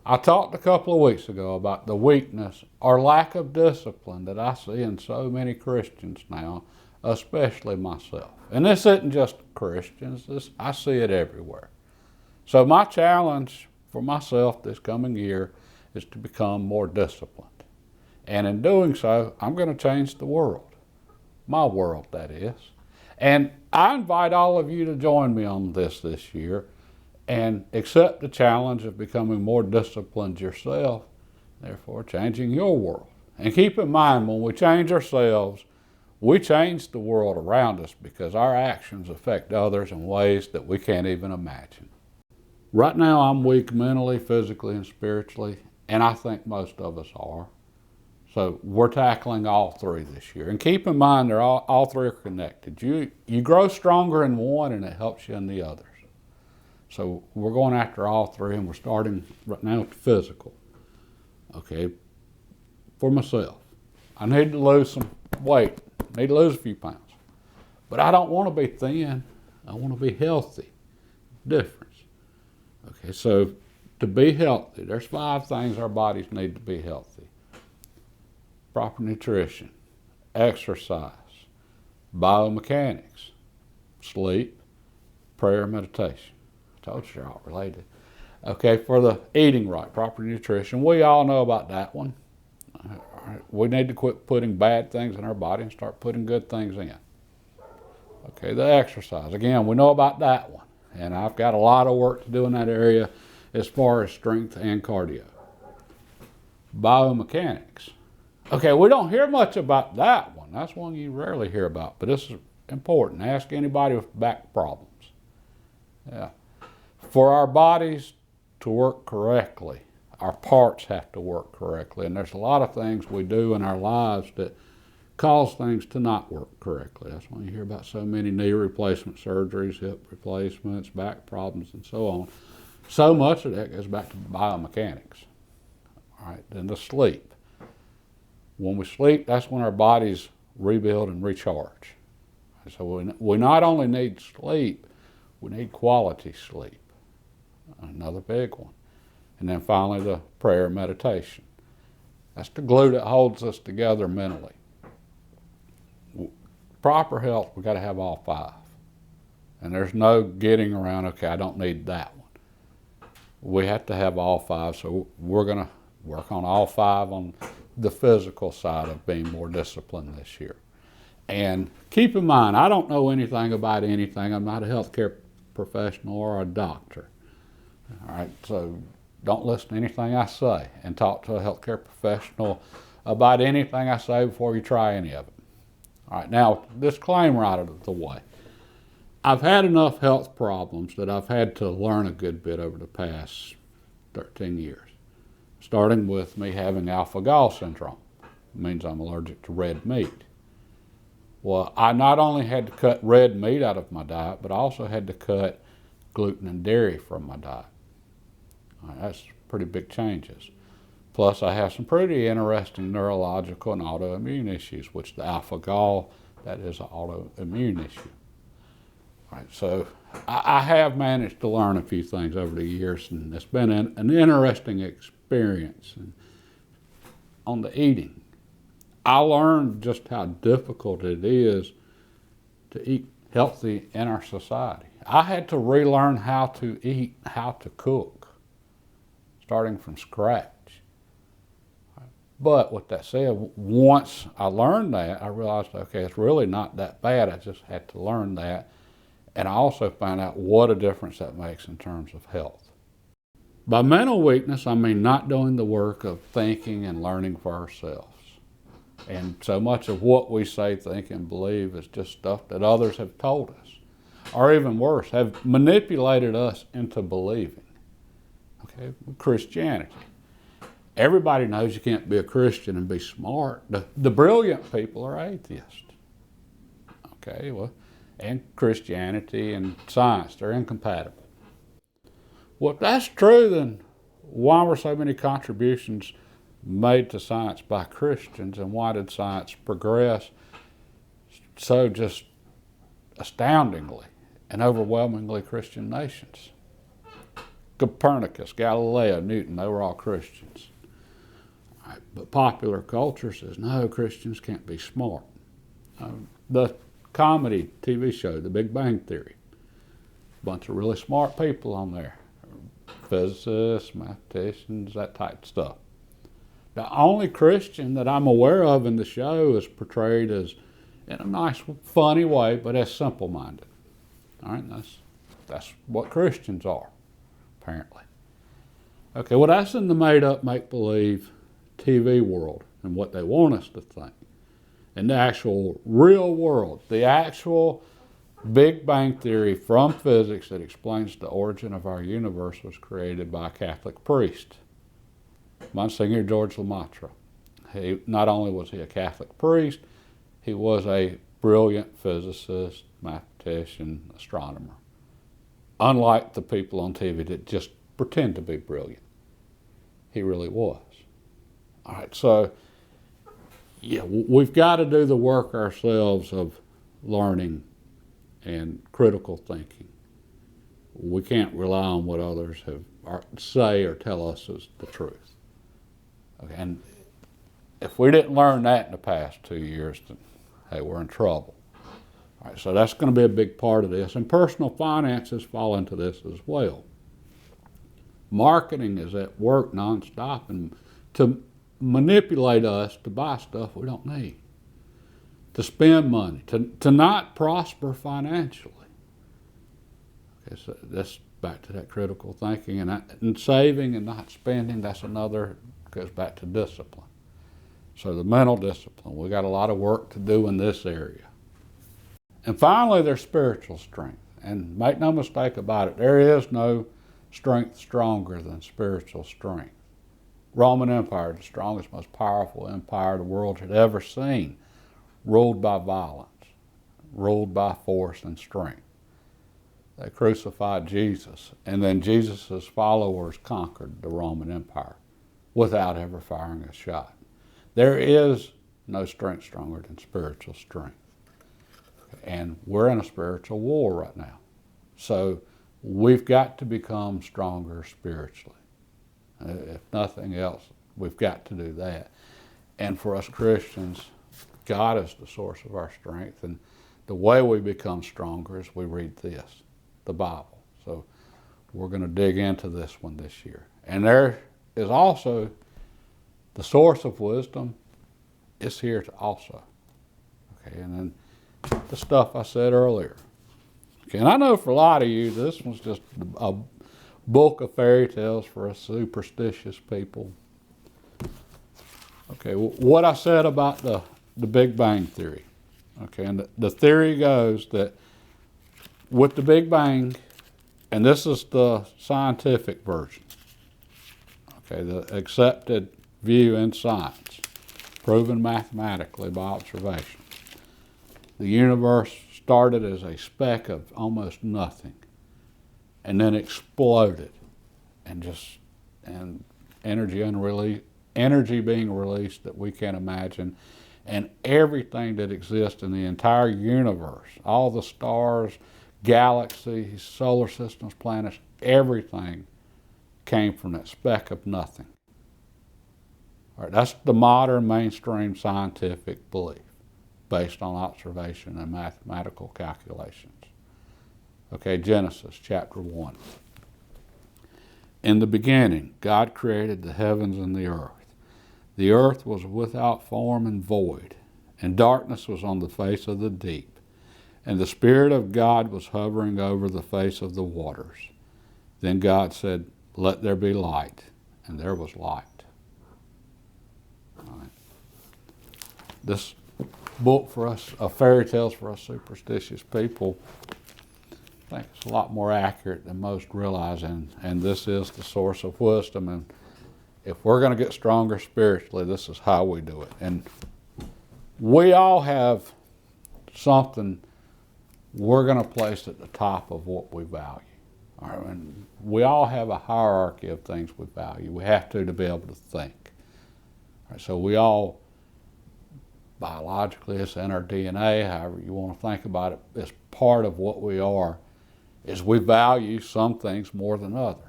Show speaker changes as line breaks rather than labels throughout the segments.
I talked a couple of weeks ago about the weakness or lack of discipline that I see in so many Christians now, especially myself. And this isn't just Christians, I see it everywhere. So my challenge for myself this coming year is to become more disciplined. And in doing so, I'm going to change the world. My world, that is. And I invite all of you to join me on this year and accept the challenge of becoming more disciplined yourself, therefore changing your world. And keep in mind, when we change ourselves, we change the world around us because our actions affect others in ways that we can't even imagine. Right now, I'm weak mentally, physically, and spiritually, and I think most of us are. So we're tackling all three this year. And keep in mind, they're all three are connected. You grow stronger in one, and it helps you in the others. So we're going after all three, and we're starting right now with the physical. Okay, for myself, I need to lose some weight. I need to lose a few pounds. But I don't want to be thin. I want to be healthy. Difference. Okay, so to be healthy, there's 5 things our bodies need to be healthy. Proper nutrition, exercise, biomechanics, sleep, prayer, meditation. I told you they're all related. Okay, for the eating right, proper nutrition, we all know about that one. We need to quit putting bad things in our body and start putting good things in. Okay, the exercise, again, we know about that one. And I've got a lot of work to do in that area as far as strength and cardio. Biomechanics. Okay, we don't hear much about that one. That's one you rarely hear about, but this is important. Ask anybody with back problems. Yeah. For our bodies to work correctly, our parts have to work correctly, and there's a lot of things we do in our lives that cause things to not work correctly. That's why you hear about so many knee replacement surgeries, hip replacements, back problems, and so on. So much of that goes back to biomechanics. All right, then the sleep. When we sleep, that's when our bodies rebuild and recharge. So we not only need sleep, we need quality sleep. Another big one. And then finally, the prayer meditation. That's the glue that holds us together mentally. Proper health, we've got to have all 5. And there's no getting around, okay, I don't need that one. We have to have all 5, so we're going to work on all 5 on the physical side of being more disciplined this year. And keep in mind, I don't know anything about anything. I'm not a healthcare professional or a doctor. All right, so don't listen to anything I say, and talk to a healthcare professional about anything I say before you try any of it. All right, now, disclaimer out of the way. I've had enough health problems that I've had to learn a good bit over the past 13 years, starting with me having alpha-gal syndrome. It means I'm allergic to red meat. Well, I not only had to cut red meat out of my diet, but I also had to cut gluten and dairy from my diet. All right, that's pretty big changes. Plus, I have some pretty interesting neurological and autoimmune issues, which the alpha-gal, that is an autoimmune issue. All right, so I have managed to learn a few things over the years, and it's been an interesting experience. And on the eating, I learned just how difficult it is to eat healthy in our society. I had to relearn how to eat, how to cook, starting from scratch. But with that said, once I learned that, I realized, okay, it's really not that bad. I just had to learn that. And I also found out what a difference that makes in terms of health. By mental weakness, I mean not doing the work of thinking and learning for ourselves. And so much of what we say, think, and believe is just stuff that others have told us. Or even worse, have manipulated us into believing. Okay, Christianity. Everybody knows you can't be a Christian and be smart. The brilliant people are atheists. Okay, well, and Christianity and science, they're incompatible. Well, if that's true, then why were so many contributions made to science by Christians, and why did science progress so just astoundingly in overwhelmingly Christian nations? Copernicus, Galileo, Newton, they were all Christians. All right, but popular culture says, no, Christians can't be smart. The comedy TV show, The Big Bang Theory, a bunch of really smart people on there. Physicists, mathematicians, that type of stuff. The only Christian that I'm aware of in the show is portrayed as, in a nice, funny way, but as simple-minded. All right, that's what Christians are, apparently. Okay, well, that's in the made-up, make-believe TV world and what they want us to think. In the actual real world, the actual Big Bang Theory from physics that explains the origin of our universe was created by a Catholic priest, Monsignor George Lemaitre. Not only was he a Catholic priest, he was a brilliant physicist, mathematician, astronomer. Unlike the people on TV that just pretend to be brilliant. He really was. All right, so yeah, we've got to do the work ourselves of learning and critical thinking. We can't rely on what others say or tell us is the truth. Okay, and if we didn't learn that in the past 2 years, then hey, we're in trouble. All right, so that's going to be a big part of this, and personal finances fall into this as well. Marketing is at work nonstop and to manipulate us to buy stuff we don't need, to spend money, to not prosper financially. Okay, so that's back to that critical thinking, and saving and not spending, that's another, goes back to discipline. So the mental discipline, we got a lot of work to do in this area. And finally, there's spiritual strength. And make no mistake about it, there is no strength stronger than spiritual strength. Roman Empire, the strongest, most powerful empire the world had ever seen, ruled by violence, ruled by force and strength. They crucified Jesus, and then Jesus' followers conquered the Roman Empire without ever firing a shot. There is no strength stronger than spiritual strength. And we're in a spiritual war right now. So we've got to become stronger spiritually. If nothing else, we've got to do that. And for us Christians, God is the source of our strength. And the way we become stronger is we read this, the Bible. So we're going to dig into this one this year. And there is also the source of wisdom is here to also. Okay, and then the stuff I said earlier. Okay, and I know for a lot of you, this one's just a book of fairy tales for us superstitious people. Okay, what I said about the Big Bang Theory. Okay, and the theory goes that with the Big Bang, and this is the scientific version, okay, the accepted view in science, proven mathematically by observation. The universe started as a speck of almost nothing, and then exploded, and energy being released that we can't imagine, and everything that exists in the entire universe, all the stars, galaxies, solar systems, planets, everything came from that speck of nothing. All right, that's the modern mainstream scientific belief, based on observation and mathematical calculations. Okay, Genesis chapter 1. In the beginning, God created the heavens and the earth. The earth was without form and void, and darkness was on the face of the deep. And the Spirit of God was hovering over the face of the waters. Then God said, "Let there be light," and there was light. All right. This book for us, fairy tales for us superstitious people, I think it's a lot more accurate than most realize, and this is the source of wisdom. And if we're going to get stronger spiritually, this is how we do it. And we all have something we're going to place at the top of what we value. All right? And we all have a hierarchy of things we value. We have to be able to think. All right, so we all, biologically, it's in our DNA, however you want to think about it, it's part of what we are, is we value some things more than others.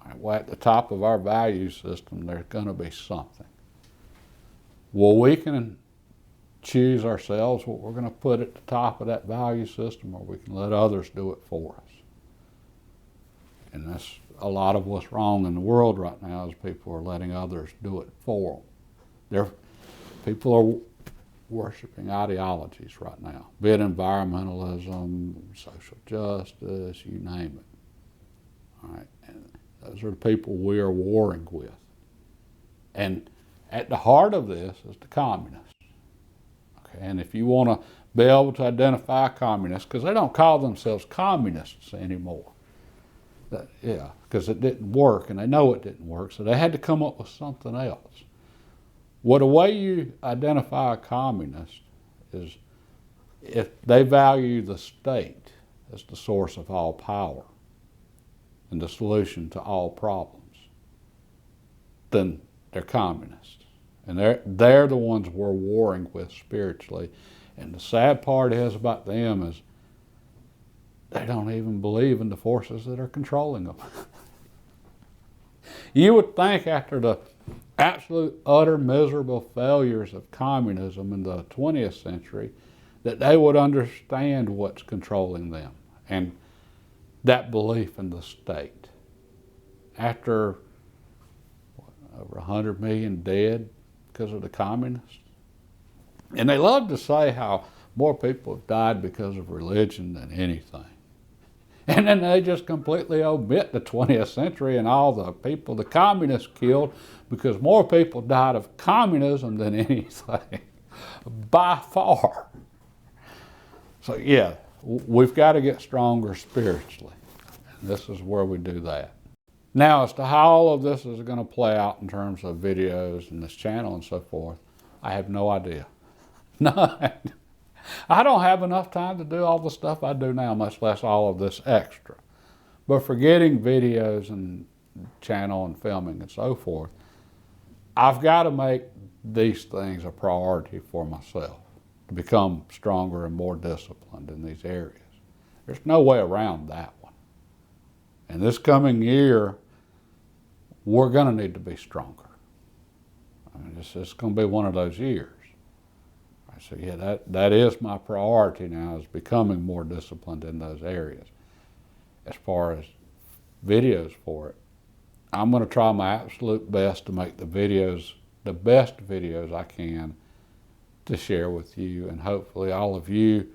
All right, well, at the top of our value system, there's going to be something. Well, we can choose ourselves what we're going to put at the top of that value system, or we can let others do it for us. And that's a lot of what's wrong in the world right now, is people are letting others do it for them. People are worshiping ideologies right now, be it environmentalism, social justice, you name it. All right, and those are the people we are warring with. And at the heart of this is the communists. Okay, and if you want to be able to identify communists, because they don't call themselves communists anymore. Because it didn't work, and they know it didn't work, so they had to come up with something else. Well, the way you identify a communist is if they value the state as the source of all power and the solution to all problems, then they're communists. And they're the ones we're warring with spiritually. And the sad part is about them is they don't even believe in the forces that are controlling them. You would think after the absolute utter miserable failures of communism in the 20th century that they would understand what's controlling them and that belief in the state. After over 100 million dead because of the communists. And they love to say how more people have died because of religion than anything. And then they just completely omit the 20th century and all the people the communists killed, because more people died of communism than anything, by far. So yeah, we've got to get stronger spiritually. And this is where we do that. Now, as to how all of this is going to play out in terms of videos and this channel and so forth, I have no idea. None. I don't have enough time to do all the stuff I do now, much less all of this extra. But for getting videos and channel and filming and so forth, I've got to make these things a priority for myself to become stronger and more disciplined in these areas. There's no way around that one. And this coming year, we're going to need to be stronger. I mean, it's going to be one of those years. So yeah, that is my priority now, is becoming more disciplined in those areas. As far as videos for it, I'm going to try my absolute best to make the videos the best videos I can to share with you, and hopefully all of you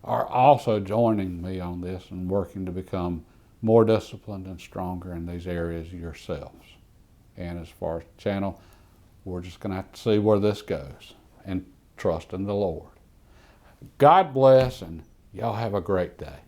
are also joining me on this and working to become more disciplined and stronger in these areas yourselves. And as far as the channel, we're just going to have to see where this goes and trust in the Lord. God bless, and y'all have a great day.